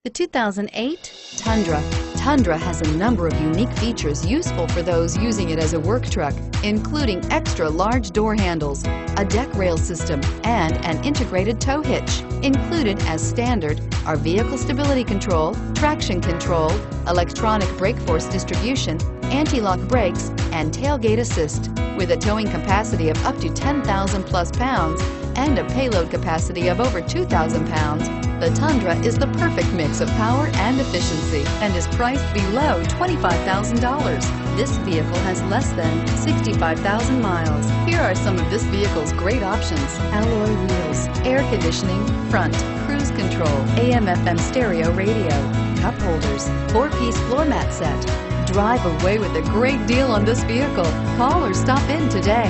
The 2008 Tundra. Tundra has a number of unique features useful for those using it as a work truck, including extra large door handles, a deck rail system, and an integrated tow hitch. Included as standard are vehicle stability control, traction control, electronic brake force distribution, anti-lock brakes, and tailgate assist. With a towing capacity of up to 10,000 plus pounds and a payload capacity of over 2,000 pounds, the Tundra is the perfect mix of power and efficiency and is priced below $25,000. This vehicle has less than 65,000 miles. Here are some of this vehicle's great options: alloy wheels, air conditioning, front, cruise control, AM/FM stereo radio, cup holders, 4-piece floor mat set. Drive away with a great deal on this vehicle. Call or stop in today.